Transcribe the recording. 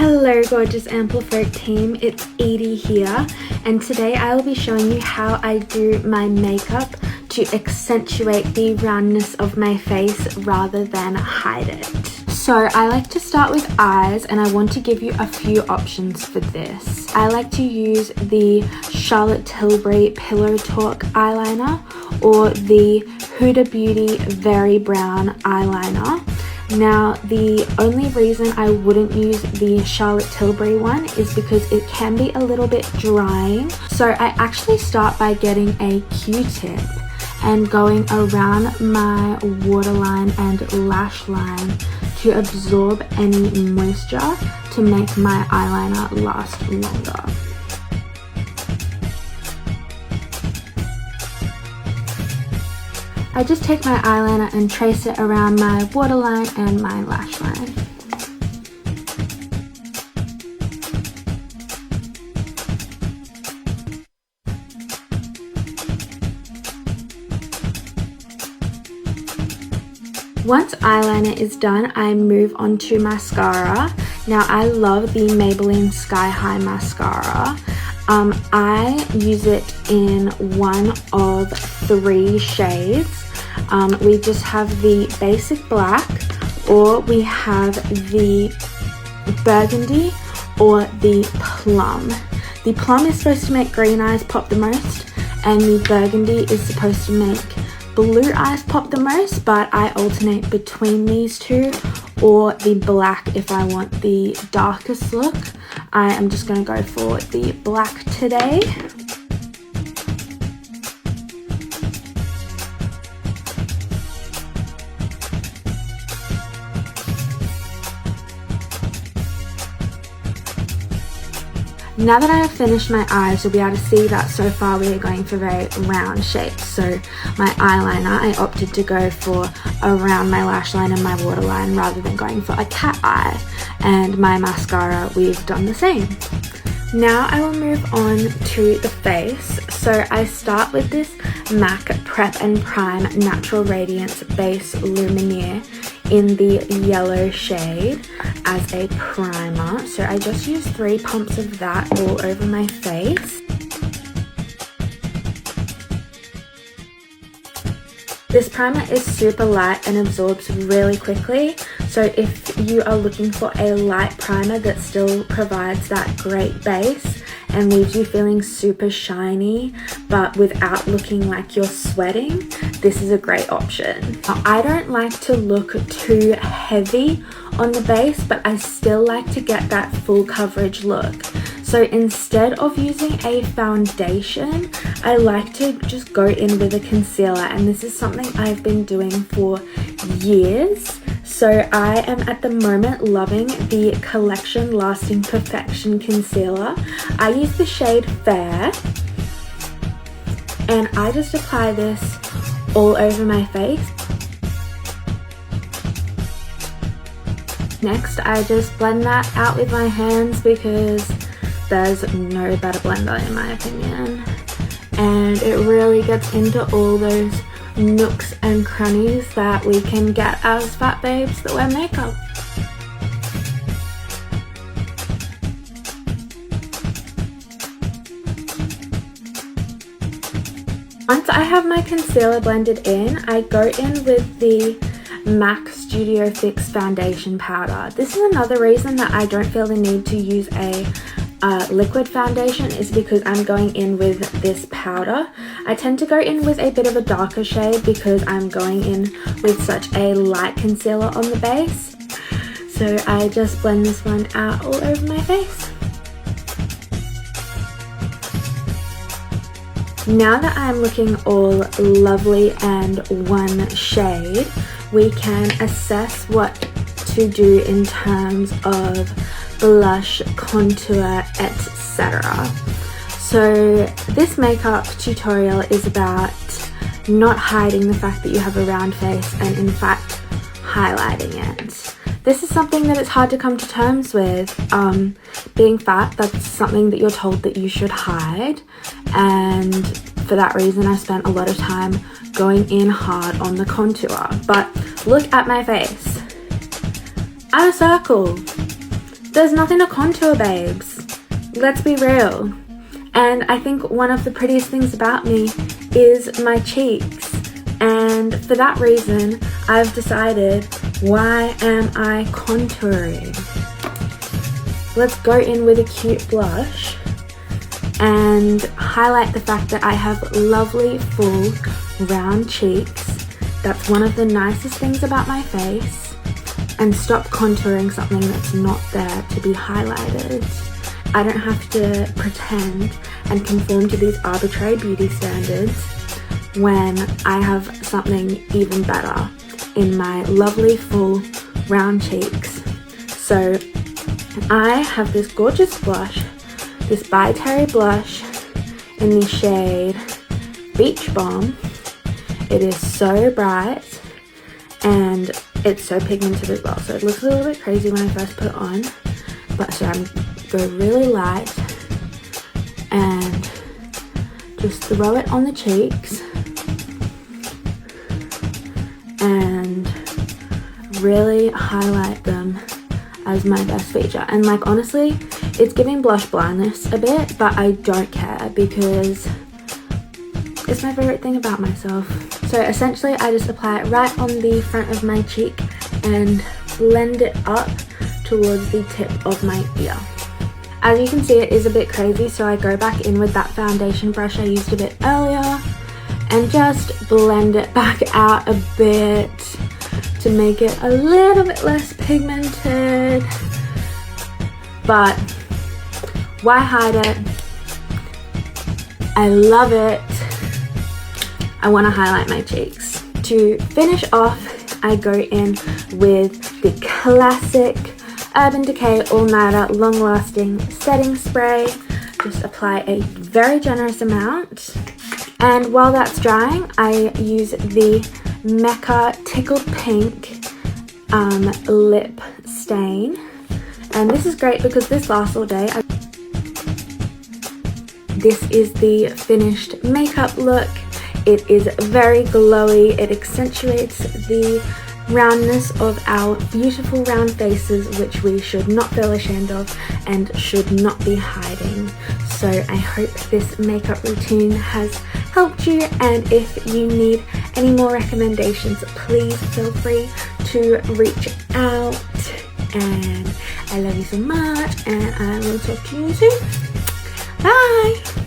Hello gorgeous Amplified team, it's Edie here, and today I will be showing you how I do my makeup to accentuate the roundness of my face rather than hide it. So I like to start with eyes, and I want to give you a few options for this. I like to use the Charlotte Tilbury Pillow Talk eyeliner or the Huda Beauty Very Brown eyeliner. Now, the only reason I wouldn't use the Charlotte Tilbury one is because it can be a little bit drying. So I actually start by getting a Q-tip and going around my waterline and lash line to absorb any moisture to make my eyeliner last longer. I just take my eyeliner and trace it around my waterline and my lash line. Once eyeliner is done, I move on to mascara. Now I love the Maybelline Sky High mascara. I use it in one of 3 shades. We just have the basic black, or we have the burgundy, or the plum. The plum is supposed to make green eyes pop the most, and the burgundy is supposed to make blue eyes pop the most, but I alternate between these two, or the black if I want the darkest look. I am just going to go for the black today. Now that I have finished my eyes, you'll be able to see that so far we are going for very round shapes. So my eyeliner, I opted to go for around my lash line and my waterline rather than going for a cat eye. And my mascara, we've done the same. Now I will move on to the face. So I start with this MAC Prep and Prime Natural Radiance Base Lumiere in the yellow shade as a primer. So I just use 3 pumps of that all over my face. This primer is super light and absorbs really quickly. So if you are looking for a light primer that still provides that great base and leaves you feeling super shiny but without looking like you're sweating, this is a great option. Now, I don't like to look too heavy on the base, but I still like to get that full coverage look. So instead of using a foundation, I like to just go in with a concealer, and this is something I've been doing for years. So I am at the moment loving the Collection Lasting Perfection Concealer. I use the shade Fair, and I just apply this all over my face. Next, I just blend that out with my hands because there's no better blender in my opinion. And it really gets into all those nooks and crannies that we can get as fat babes that wear makeup. Once I have my concealer blended in, I go in with the MAC Studio Fix Foundation Powder. This is another reason that I don't feel the need to use a liquid foundation, is because I'm going in with this powder. I tend to go in with a bit of a darker shade because I'm going in with such a light concealer on the base. So I just blend this one out all over my face. Now that I'm looking all lovely and one shade, we can assess what to do in terms of blush, contour, etc. So this makeup tutorial is about not hiding the fact that you have a round face and in fact highlighting it. This is something that it's hard to come to terms with. Being fat, that's something that you're told that you should hide, and for that reason I spent a lot of time going in hard on the contour. But look at my face. I'm a circle. There's nothing to contour, babes. Let's be real. And I think one of the prettiest things about me is my cheeks. And for that reason, I've decided, why am I contouring? Let's go in with a cute blush and highlight the fact that I have lovely, full, round cheeks. That's one of the nicest things about my face. And stop contouring something that's not there to be highlighted. I don't have to pretend and conform to these arbitrary beauty standards when I have something even better in my lovely, full, round cheeks. So I have this gorgeous blush, this by Terry blush in the shade Beach Bomb. It is so bright and it's so pigmented as well, so it looks a little bit crazy when I first put it on, but so I'm go really light and just throw it on the cheeks and really highlight them as my best feature. And like, honestly, it's giving blush blindness a bit, but I don't care because it's my favorite thing about myself. So essentially I just apply it right on the front of my cheek and blend it up towards the tip of my ear. As you can see, it is a bit crazy, so I go back in with that foundation brush I used a bit earlier and just blend it back out a bit to make it a little bit less pigmented. But why hide it? I love it. I want to highlight my cheeks. To finish off, I go in with the classic Urban Decay All Nighter Long Lasting Setting Spray. Just apply a very generous amount. And while that's drying, I use the Mecca Tickled Pink lip stain. And this is great because this lasts all day. This is the finished makeup look. It is very glowy. It accentuates the roundness of our beautiful round faces, which we should not feel ashamed of and should not be hiding. So I hope this makeup routine has helped you, and if you need any more recommendations, please feel free to reach out. And I love you so much, and I will talk to you soon. Bye!